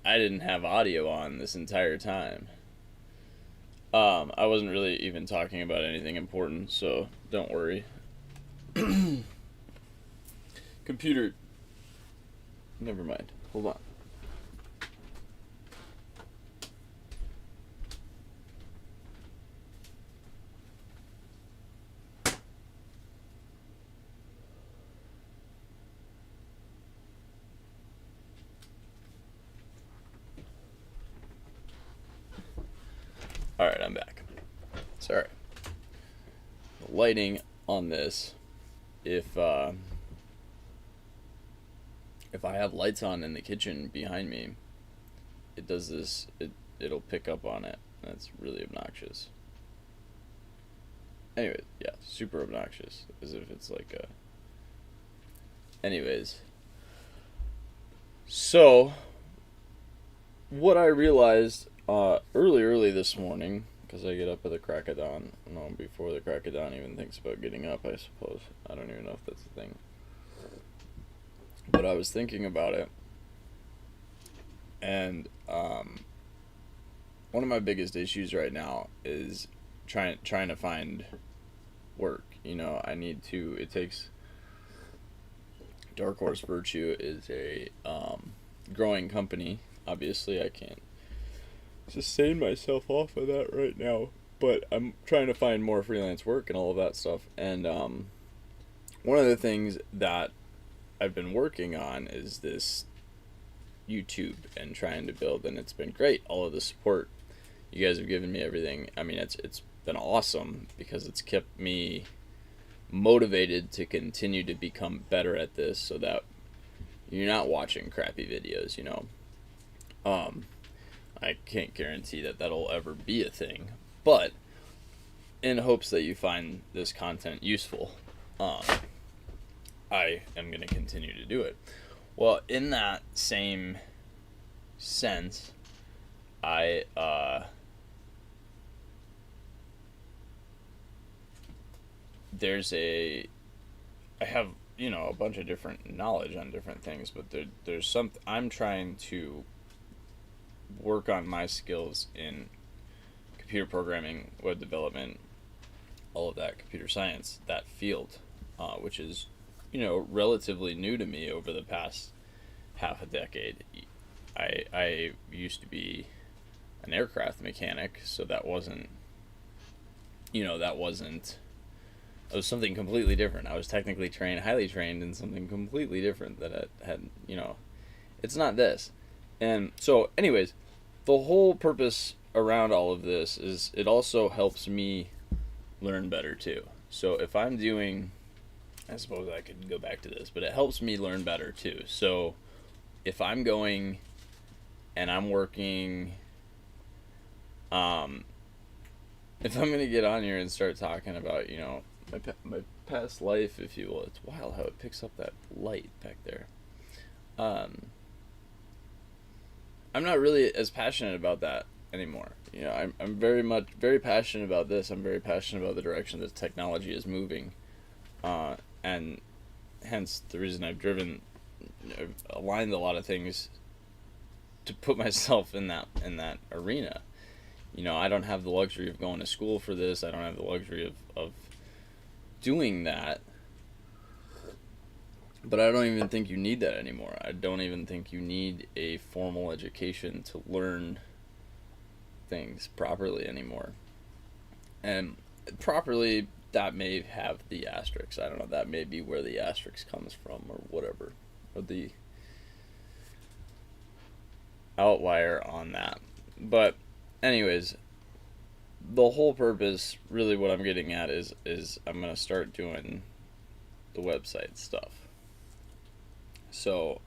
I didn't have audio on this entire time. I wasn't really even talking about anything important, so don't worry. Computer. Never mind. Hold on. Alright, I'm back. Sorry. The lighting on this, if I have lights on in the kitchen behind me, it does this, it'll pick up on it. That's really obnoxious. Anyways, yeah, super obnoxious. As if it's like a... Anyways. So, what I realized early this morning, because I get up at the crack of dawn, no, before the crack of dawn even thinks about getting up, I suppose. I don't even know if that's a thing. But I was thinking about it, and one of my biggest issues right now is trying to find work. You know, I need to. It takes. Dark Horse Virtue is a growing company. Obviously, I can't sustain myself off of that right now, but I'm trying to find more freelance work and all of that stuff. And one of the things that I've been working on is this YouTube and trying to build, and it's been great. All of the support you guys have given me, everything. I mean, it's been awesome because it's kept me motivated to continue to become better at this, so that you're not watching crappy videos. You know, I can't guarantee that that'll ever be a thing, but in hopes that you find this content useful, I am going to continue to do it. Well, in that same sense, I have, you know, a bunch of different knowledge on different things, but there's some I'm trying to work on my skills in computer programming, web development, all of that, computer science, that field, which is, you know, relatively new to me over the past half a decade. I used to be an aircraft mechanic, so that wasn't, you know, it was something completely different. I was technically highly trained in something completely different that I had, you know, it's not this. And so, anyways, the whole purpose around all of this is it also helps me learn better too. So if I'm doing, I suppose I could go back to this, but it helps me learn better too. So if I'm going and I'm working, if I'm going to get on here and start talking about, you know, my past life, if you will, it's wild how it picks up that light back there. I'm not really as passionate about that anymore. You know, I'm very passionate about this. I'm very passionate about the direction that technology is moving, and hence the reason I've aligned a lot of things to put myself in that arena. You know, I don't have the luxury of going to school for this. I don't have the luxury of doing that. But I don't even think you need that anymore. I don't even think you need a formal education to learn things properly anymore. And properly, that may have the asterisk. I don't know. That may be where the asterisk comes from, or whatever, or the outlier on that. But anyways, the whole purpose, really what I'm getting at is I'm going to start doing the website stuff. So,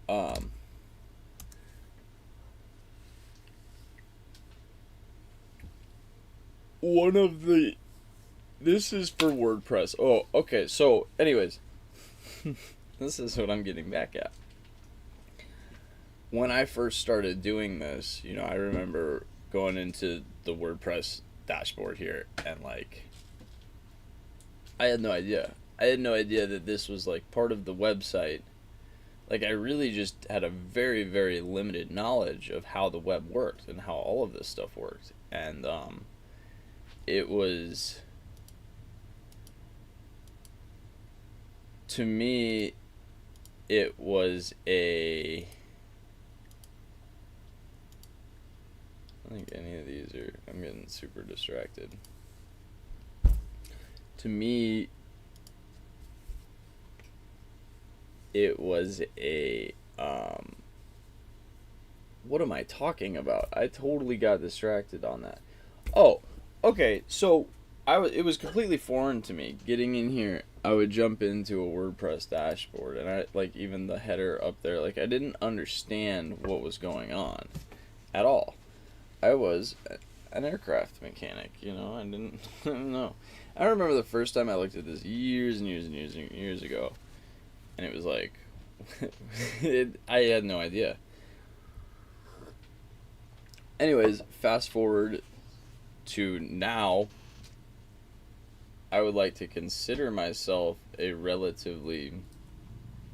this is for WordPress. Oh, okay. So, anyways, this is what I'm getting back at. When I first started doing this, you know, I remember going into the WordPress dashboard here and, like, I had no idea. I had no idea that this was, like, part of the website. Like I really just had a very, very limited knowledge of how the web worked and how all of this stuff worked. And it was, to me, it was a, I don't think any of these are, I'm getting super distracted. To me, it was a, what am I talking about? I totally got distracted on that. Oh, okay, so it was completely foreign to me. Getting in here, I would jump into a WordPress dashboard, and I, like, even the header up there, like, I didn't understand what was going on at all. I was an aircraft mechanic, you know, I didn't, I don't know. I remember the first time I looked at this years and years and years and years ago, and it was like, I had no idea. Anyways, fast forward to now, I would like to consider myself a relatively,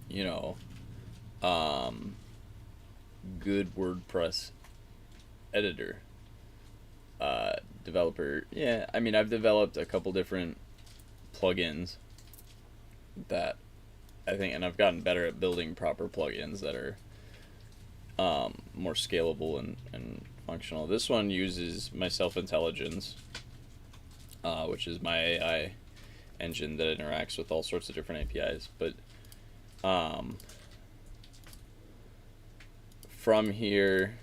you know, good WordPress editor, developer. Yeah, I mean, I've developed a couple different plugins that I think, and I've gotten better at building proper plugins that are more scalable and functional. This one uses my self-intelligence, which is my AI engine that interacts with all sorts of different APIs. But from here,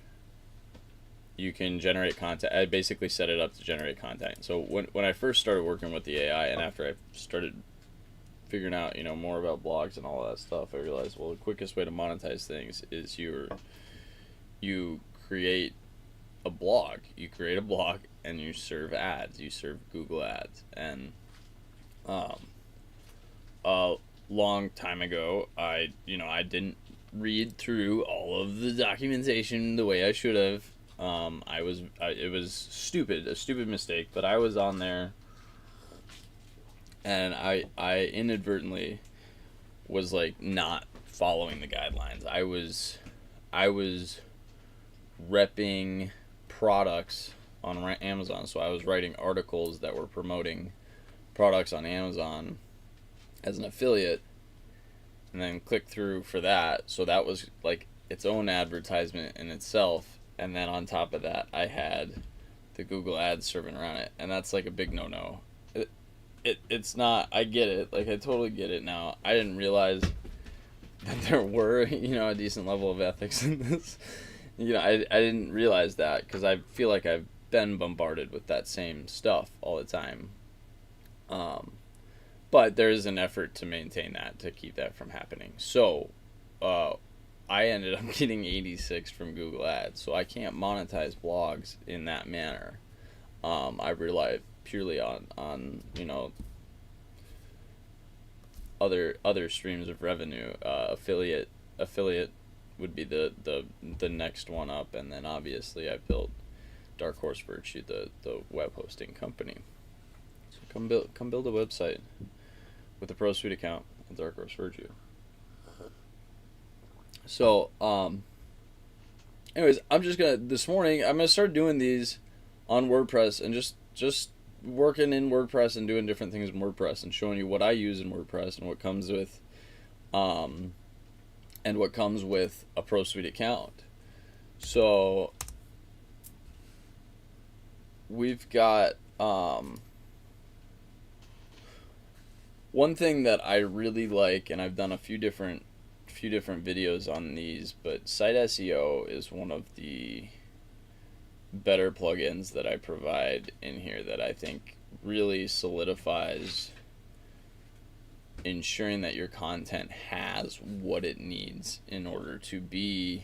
you can generate content. I basically set it up to generate content. So when I first started working with the AI, and after I started figuring out, you know, more about blogs and all that stuff, I realized, well, the quickest way to monetize things is you create a blog. You create a blog and you serve ads. You serve Google ads. And a long time ago, I didn't read through all of the documentation the way I should have. It was a stupid mistake, but I was on there, and I inadvertently was like not following the guidelines. I was repping products on Amazon, so I was writing articles that were promoting products on Amazon as an affiliate, and then click through for that. So that was like its own advertisement in itself, and then on top of that, I had the Google ads serving around it, and that's like a big no-no. It's not. I get it. Like, I totally get it now. I didn't realize that there were, a decent level of ethics in this. I didn't realize that because I feel like I've been bombarded with that same stuff all the time. But there is an effort to maintain that, to keep that from happening. So, I ended up getting 86 from Google Ads, so I can't monetize blogs in that manner. I rely purely on other streams of revenue. Affiliate would be the next one up, and then obviously I built Dark Horse Virtue, the web hosting company. So come build a website with a Pro Suite account at Dark Horse Virtue. So anyways, this morning I'm gonna start doing these on WordPress and just working in WordPress and doing different things in WordPress and showing you what I use in WordPress and what comes with a Pro Suite account. So we've got one thing that I really like, and I've done a few different videos on these, but Site SEO is one of the better plugins that I provide in here that I think really solidifies ensuring that your content has what it needs in order to be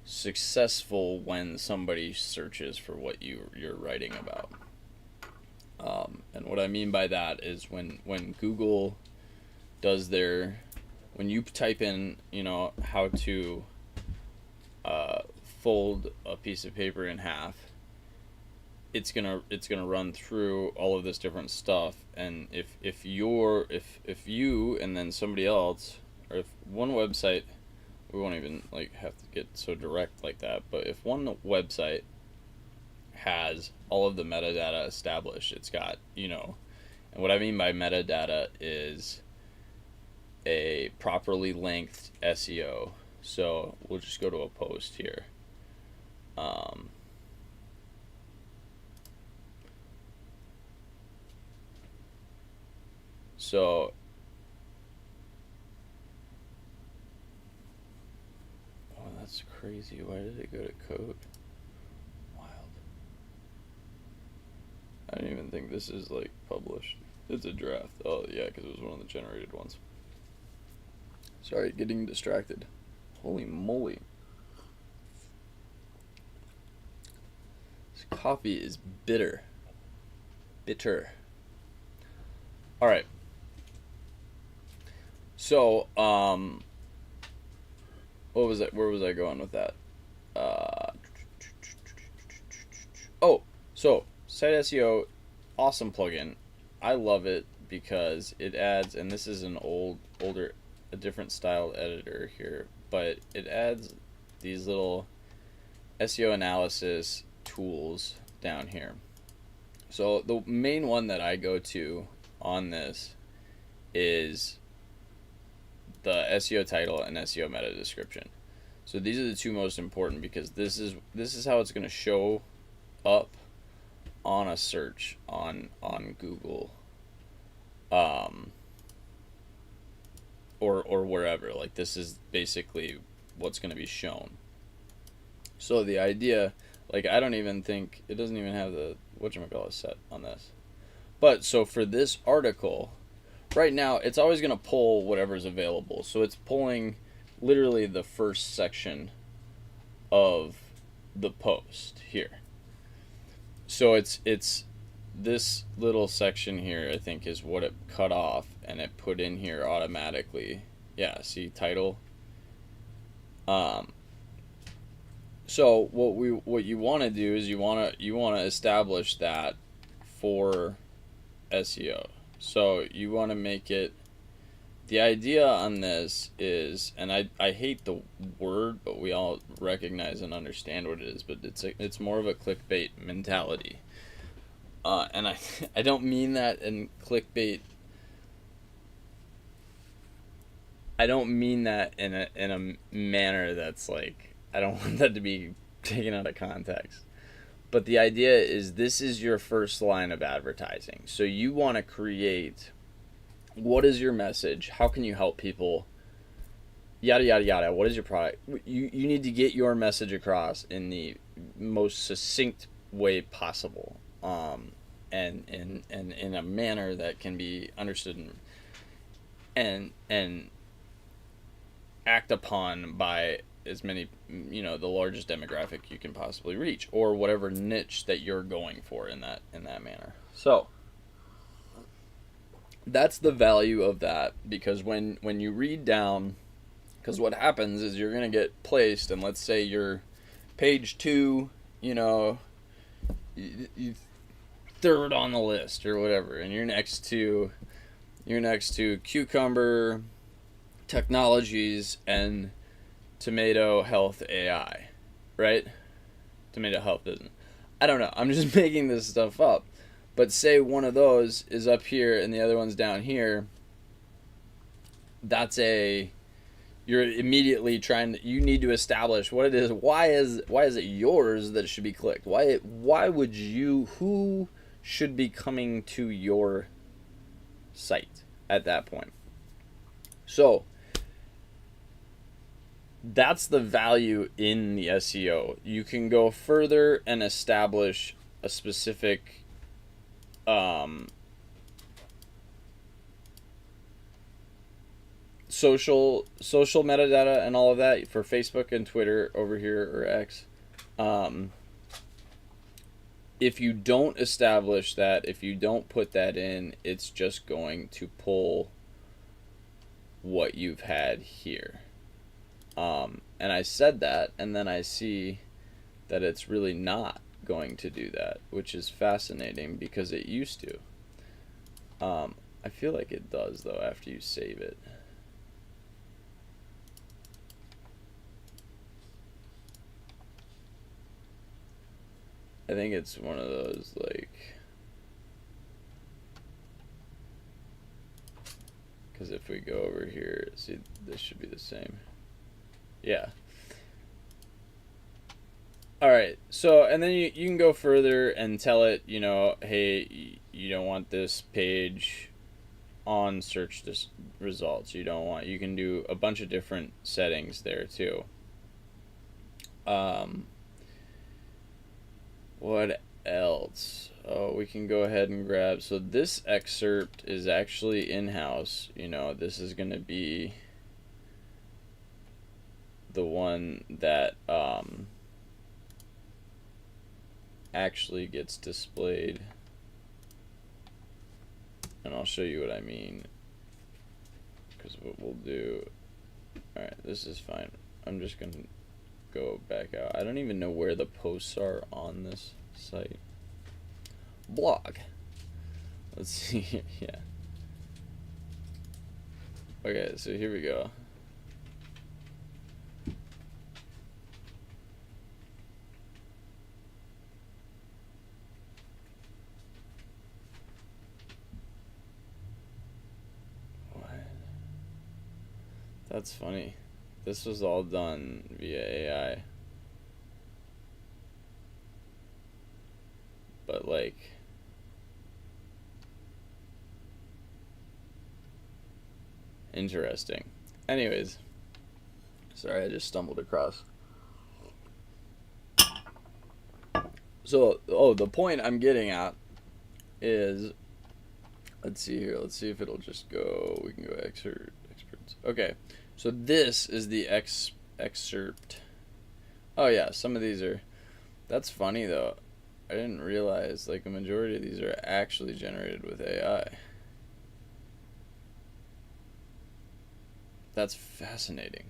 successful when somebody searches for what you're writing about. And what I mean by that is when Google does when you type in, how to fold a piece of paper in half, it's gonna run through all of this different stuff, and if you and then somebody else, or if one website we won't even like have to get so direct like that, but if one website has all of the metadata established, it's got, and what I mean by metadata is a properly lengthed SEO. So we'll just go to a post here. So that's crazy. Why did it go to code? Wild. I don't even think this is like published. It's a draft. Oh yeah, because it was one of the generated ones. Sorry, getting distracted. Holy moly. This coffee is bitter. Bitter. All right. So, what was it? Where was I going with that? So site SEO, awesome plugin. I love it because it adds, and this is an a different style editor here, but it adds these little SEO analysis tools down here. So the main one that I go to on this is the SEO title and SEO meta description. So these are the two most important because this is how it's going to show up on a search on Google, or wherever. Like, this is basically what's going to be shown. So the idea, like, I don't even think it doesn't even have the whatchamacallit set on this. But so for this article, right now it's always going to pull whatever's available. So it's pulling literally the first section of the post here. So it's this little section here, I think, is what it cut off and it put in here automatically. Yeah, see, title. So what you want to do is you want to establish that for SEO. So you want to make it, the idea on this is, and I hate the word, but we all recognize and understand what it is, but it's more of a clickbait mentality. And I don't mean that in clickbait. I don't mean that in a manner that's like, I don't want that to be taken out of context. But the idea is, this is your first line of advertising. So you want to create, what is your message? How can you help people? Yada, yada, yada. What is your product? You need to get your message across in the most succinct way possible. And in a manner that can be understood and act upon by as many, the largest demographic you can possibly reach, or whatever niche that you're going for in that manner. So that's the value of that, because when you read down, because what happens is you're going to get placed, and let's say you're page 2, you third on the list or whatever, and you're next to cucumber technologies and tomato health AI, right? Tomato health business. I don't know. I'm just making this stuff up. But say one of those is up here and the other one's down here. You're immediately you need to establish what it is. Why is it yours that should be clicked? Who should be coming to your site at that point? So that's the value in the SEO. You can go further and establish a specific social metadata and all of that for Facebook and Twitter over here, or X. If you don't establish that, if you don't put that in, it's just going to pull what you've had here. And I said that, and then I see that it's really not going to do that, which is fascinating because it used to. I feel like it does, though, after you save it. I think it's one of those, like, because if we go over here, see, this should be the same. Yeah. All right. So, and then you can go further and tell it, you know, hey, you don't want this page on search results. You don't want, you can do a bunch of different settings there too. What else? Oh, we can go ahead and grab, so this excerpt is actually in-house. You know, this is going to be the one that actually gets displayed, and I'll show you what I mean, because what we'll do, alright, this is fine. I'm just going to go back out. I don't even know where the posts are on this site. Blog. Let's see here. Yeah. Okay, so here we go. What? That's funny. This was all done via AI. But like, interesting. Anyways, sorry, I just stumbled across. So, oh, the point I'm getting at is, let's see here. Let's see if it'll just go. We can go excerpts. Okay, so this is the excerpt. Oh yeah, some of these are. That's funny though. I didn't realize like a majority of these are actually generated with AI. That's fascinating.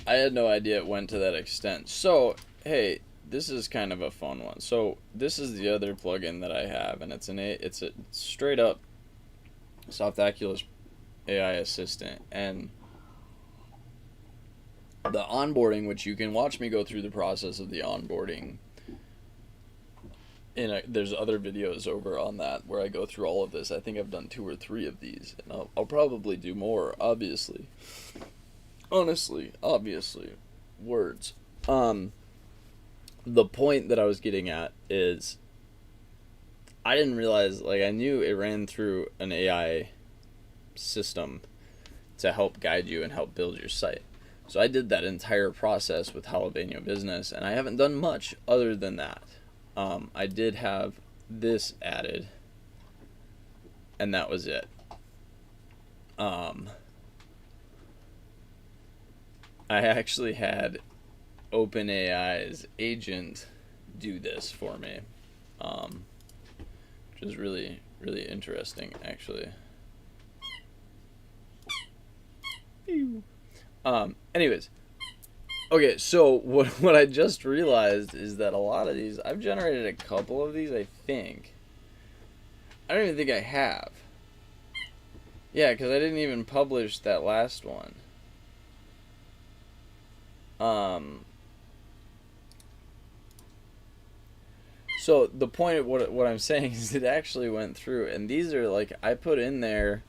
I had no idea it went to that extent. So, hey, this is kind of a fun one. So, this is the other plugin that I have, and it's a straight up Softaculous AI assistant, and the onboarding, which you can watch me go through the process of the onboarding. There's other videos over on that where I go through all of this. I think I've done 2 or 3 of these, and I'll probably do more, obviously. Honestly, obviously. Words. The point that I was getting at is I didn't realize, like, I knew it ran through an AI system to help guide you and help build your site. So I did that entire process with Jalapeno Business, and I haven't done much other than that. I did have this added, and that was it. I actually had OpenAI's agent do this for me, which is really, really interesting, actually. Anyways. Okay, so what I just realized is that a lot of these, I've generated a couple of these, I think. I don't even think I have. Yeah, because I didn't even publish that last one. So the point of what I'm saying is it actually went through, and these are like, I put in there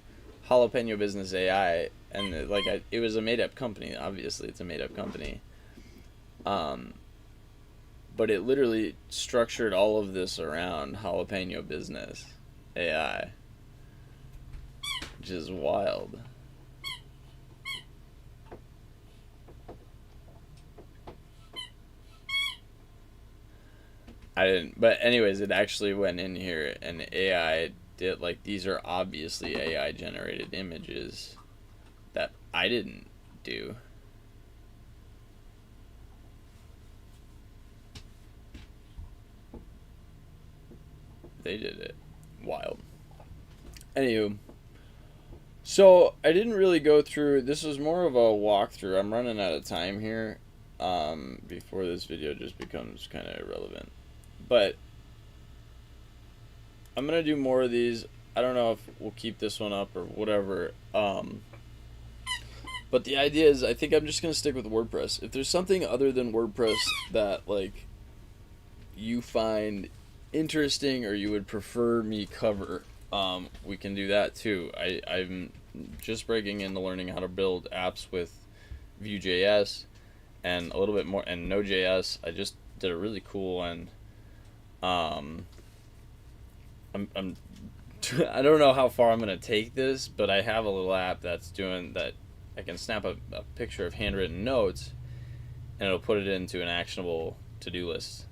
Jalapeno Business AI, and it was a made-up company. Obviously, it's a made-up company. But it literally structured all of this around Jalapeno Business AI, which is wild. I didn't, but anyways, it actually went in here and AI did, like, these are obviously AI generated images that I didn't do. They did it. Wild. Anywho, so I didn't really go through, this was more of a walkthrough. I'm running out of time here before this video just becomes kind of irrelevant. But I'm going to do more of these. I don't know if we'll keep this one up or whatever. But the idea is, I think I'm just going to stick with WordPress. If there's something other than WordPress that, like, you find interesting or you would prefer me cover, we can do that too. I'm just breaking into learning how to build apps with Vue.js and a little bit more and Node.js. I just did a really cool one. I'm I don't know how far I'm gonna take this, but I have a little app that's doing that. I can snap a picture of handwritten notes, and it'll put it into an actionable to-do list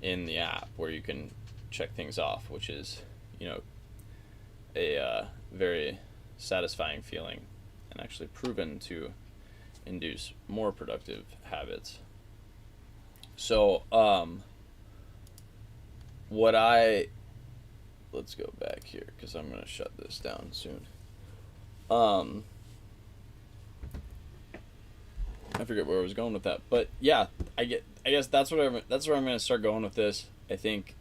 in the app where you can check things off, which is, a very satisfying feeling and actually proven to induce more productive habits. So, let's go back here because I'm going to shut this down soon. I forget where I was going with that, but yeah, I guess that's where I'm going to start going with this. I think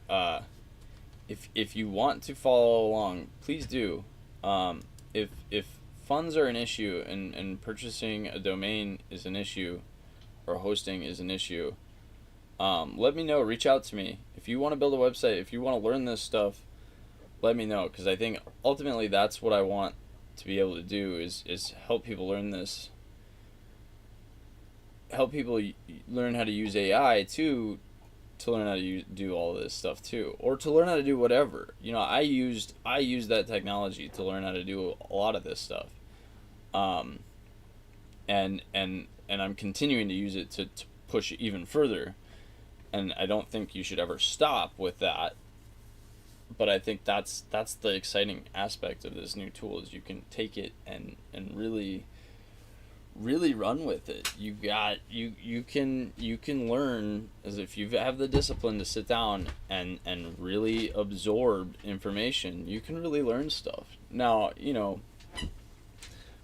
if you want to follow along, please do. If funds are an issue and purchasing a domain is an issue, or hosting is an issue, let me know. Reach out to me if you want to build a website. If you want to learn this stuff, let me know, because I think ultimately that's what I want to be able to do is help people learn this. Help people learn how to use AI too, to learn how to do all of this stuff too, or to learn how to do whatever. I used that technology to learn how to do a lot of this stuff, and I'm continuing to use it to push it even further. And I don't think you should ever stop with that. But I think that's the exciting aspect of this new tool is you can take it and really run with it. You can learn, as if you have the discipline to sit down and really absorb information. You can really learn stuff. Now,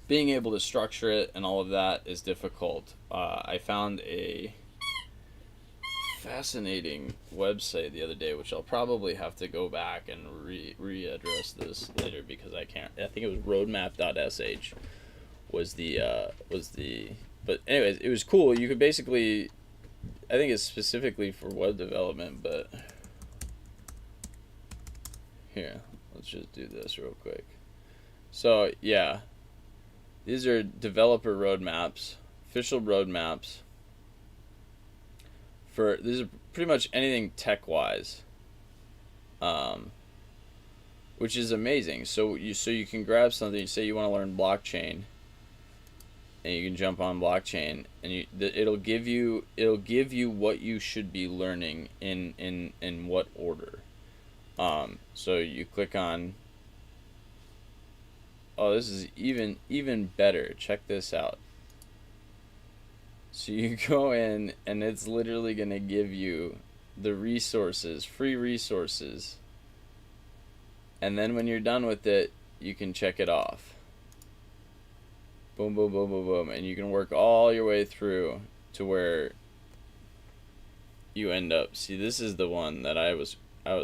being able to structure it and all of that is difficult. I found a fascinating website the other day, which I'll probably have to go back and readdress this later because I can't. I think it was roadmap.sh was the but anyways, it was cool. You could basically, I think it's specifically for web development, but here, let's just do this real quick. So yeah, these are developer roadmaps, official roadmaps. This is pretty much anything tech-wise, which is amazing. So you can grab something. You say you want to learn blockchain, and you can jump on blockchain, and it'll give you what you should be learning in what order. So you click on. Oh, this is even better. Check this out. So you go in, and it's literally going to give you the resources, free resources. And then when you're done with it, you can check it off. Boom, boom, boom, boom, boom. And you can work all your way through to where you end up. See, this is the one that I was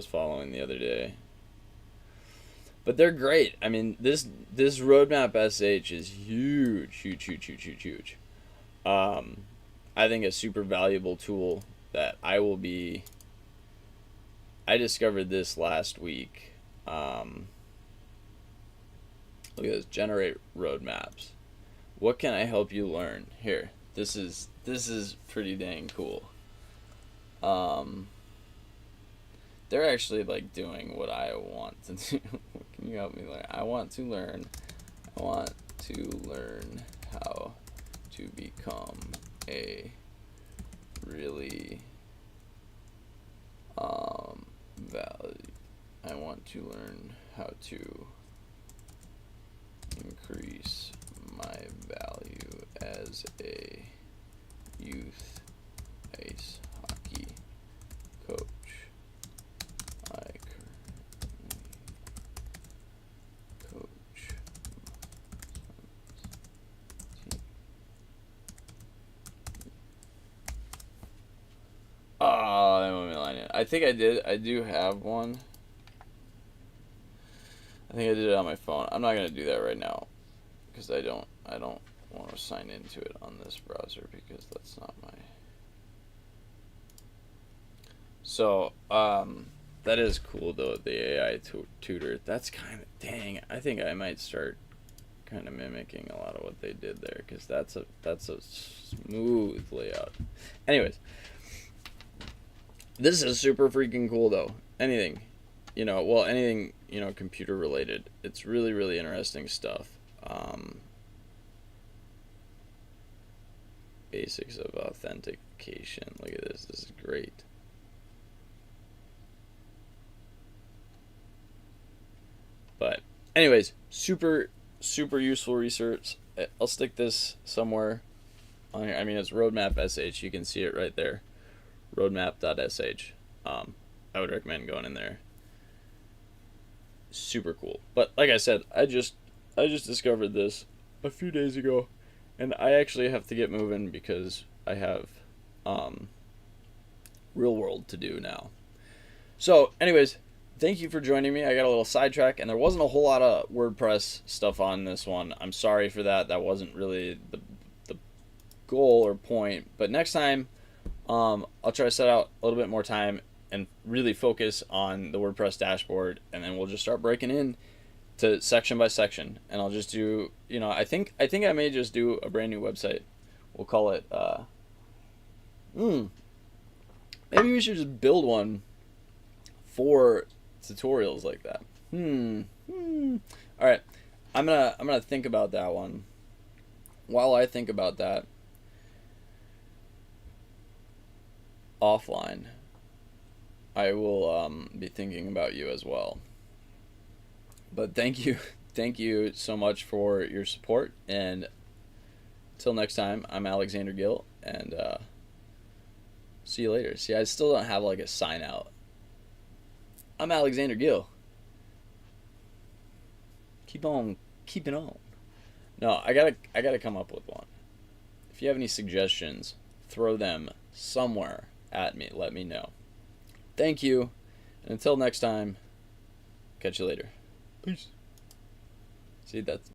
following the other day. But they're great. I mean, this roadmap SH is huge. I think a super valuable tool that I discovered this last week. Look at this, generate roadmaps. What can I help you learn? Here, this is pretty dang cool. They're actually like doing what I want to do. What can you help me learn? I want to learn how to become a really value. I want to learn how to increase my value as a youth ice hockey coach. I currently coach team. Oh, they want me to line it. I think I did. I do have one. I think I did it on my phone. I'm not gonna do that right now because I don't want to sign into it on this browser because that's not my. So, that is cool though, the AI tutor. That's kind of, dang, I think I might start kind of mimicking a lot of what they did there, because that's a smooth layout. Anyways, this is super freaking cool though. Anything, anything, computer related. It's really, really interesting stuff. Basics of authentication. Look at this. This is great. But anyways, super, super useful research. I'll stick this somewhere on here. I mean, it's roadmap.sh. You can see it right there. Roadmap.sh. I would recommend going in there. Super cool. But like I said, I just discovered this a few days ago, and I actually have to get moving because I have real world to do now. So, anyways, thank you for joining me. I got a little sidetrack, and there wasn't a whole lot of WordPress stuff on this one. I'm sorry for that. That wasn't really the goal or point. But next time, I'll try to set out a little bit more time and really focus on the WordPress dashboard, and then we'll just start breaking in to section by section. And I'll just do, I think I may just do a brand new website. We'll call it, maybe we should just build one for tutorials like that. All right, I'm gonna think about that one. While I think about that offline, I will be thinking about you as well. But thank you so much for your support, and until next time, I'm Alexander Gill, and see you later. See, I still don't have like a sign out. I'm Alexander Gill. Keep on keeping on. No, I gotta come up with one. If you have any suggestions, throw them somewhere at me. Let me know. Thank you, and until next time, catch you later. Peace. See, that's